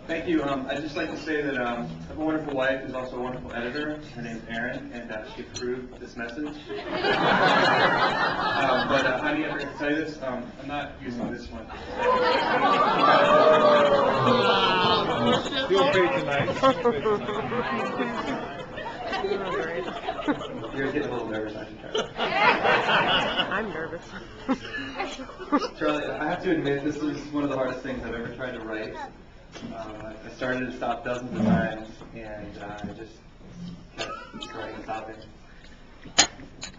Thank you. I'd just like to say that I have a wonderful wife who's also a wonderful editor. Her name's Erin, and she approved this message. Honey, I forgot to tell you this. I'm not using this one. Feel free tonight. You're getting a little nervous, aren't you, Charlie? I'm nervous. Charlie, I have to admit, this is one of the hardest things I've ever tried to write. I started to stop dozens of times, and I just kept writing the topic.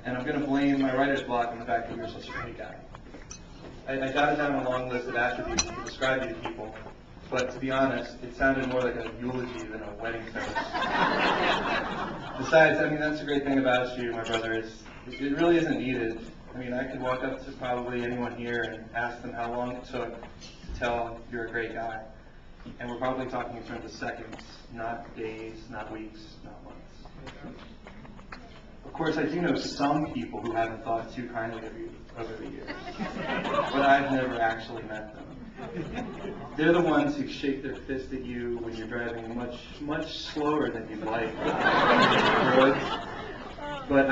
And I'm going to blame my writer's block on the fact that you're such a great guy. I jotted down a long list of attributes to describe you to people, but to be honest, it sounded more like a eulogy than a wedding toast. Besides, I mean, that's the great thing about you, my brother, is it really isn't needed. I mean, I could walk up to probably anyone here and ask them how long it took to tell you're a great guy. And we're probably talking in terms of seconds, not days, not weeks, not months. Of course, I do know some people who haven't thought too kindly of you over the years, but I've never actually met them. They're the ones who shake their fist at you when you're driving much slower than you'd like. But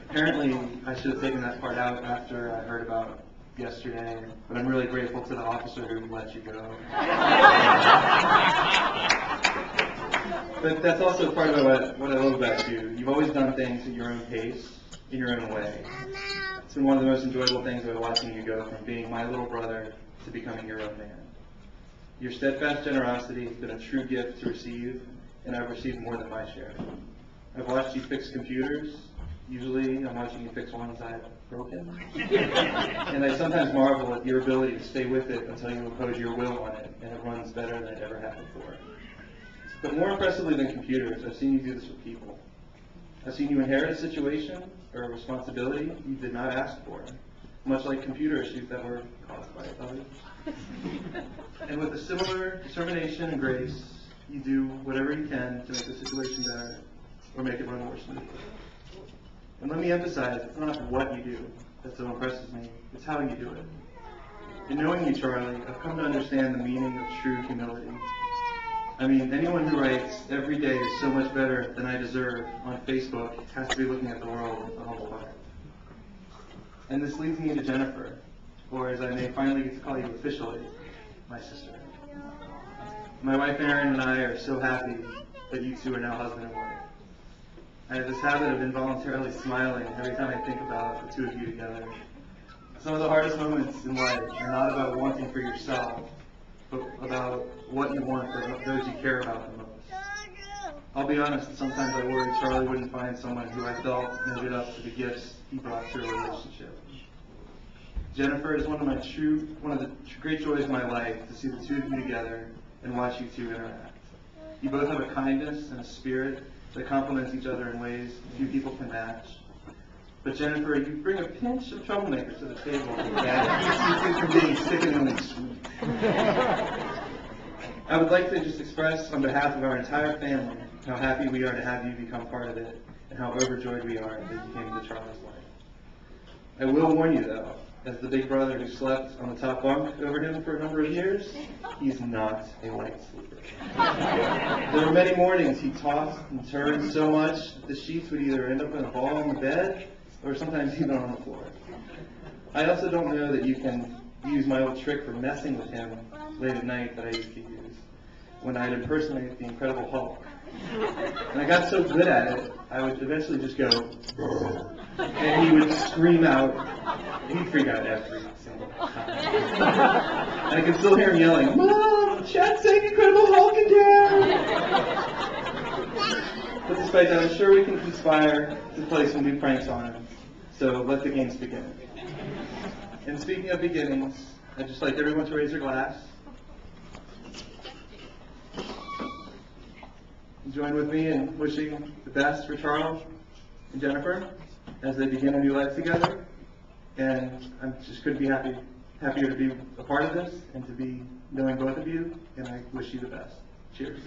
apparently, I should have taken that part out after I heard about yesterday, but I'm really grateful to the officer who let you go. But that's also part of what I love about you. You've always done things at your own pace, in your own way. It's been one of the most enjoyable things about watching you go from being my little brother to becoming your own man. Your steadfast generosity has been a true gift to receive, and I've received more than my share. I've watched you fix computers. Usually, I'm watching you fix ones I've broken. And I sometimes marvel at your ability to stay with it until you impose your will on it, and it runs better than it ever had before. But more impressively than computers, I've seen you do this with people. I've seen you inherit a situation or a responsibility you did not ask for, much like computer issues that were caused by others. And with a similar determination and grace, you do whatever you can to make the situation better or make it run more smoothly. And let me emphasize, it's not what you do that so impresses me, it's how you do it. In knowing you, Charlie, I've come to understand the meaning of true humility. I mean, anyone who writes, "Every day is so much better than I deserve" on Facebook has to be looking at the world with a humble heart. And this leads me to Jennifer, or as I may finally get to call you officially, my sister. My wife Erin and I are so happy that you two are now husband and wife. I have this habit of involuntarily smiling every time I think about the two of you together. Some of the hardest moments in life are not about wanting for yourself, but about what you want for those you care about the most. I'll be honest, sometimes I worry Charlie wouldn't find someone who I felt measured up to the gifts he brought to a relationship. Jennifer is one of the great joys of my life to see the two of you together and watch you two interact. You both have a kindness and a spirit that complements each other in ways few people can match. But Jennifer, you bring a pinch of troublemaker to the table that keeps you from being sickeningly sweet. I would like to just express on behalf of our entire family how happy we are to have you become part of it and how overjoyed we are that you came to Charlie's life. I will warn you though, as the big brother who slept on the top bunk over him for a number of years, he's not a light sleeper. There were many mornings he tossed and turned so much that the sheets would either end up in a ball on the bed or sometimes even on the floor. I also don't know that you can use my old trick for messing with him late at night that I used to use when I'd impersonate the Incredible Hulk. And I got so good at it, I would eventually just go, and he would scream out. He'd freak out every single time. And I can still hear him yelling, "Mom, Chad's saying Incredible Hulk again!" But despite that, I'm sure we can conspire to play some new pranks on him. So let the games begin. And speaking of beginnings, I'd just like everyone to raise their glass. Join with me in wishing the best for Charles and Jennifer as they begin a new life together. And I just couldn't be happier to be a part of this and to be knowing both of you, and I wish you the best. Cheers.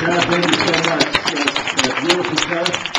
God, thank you so much. Beautiful stuff.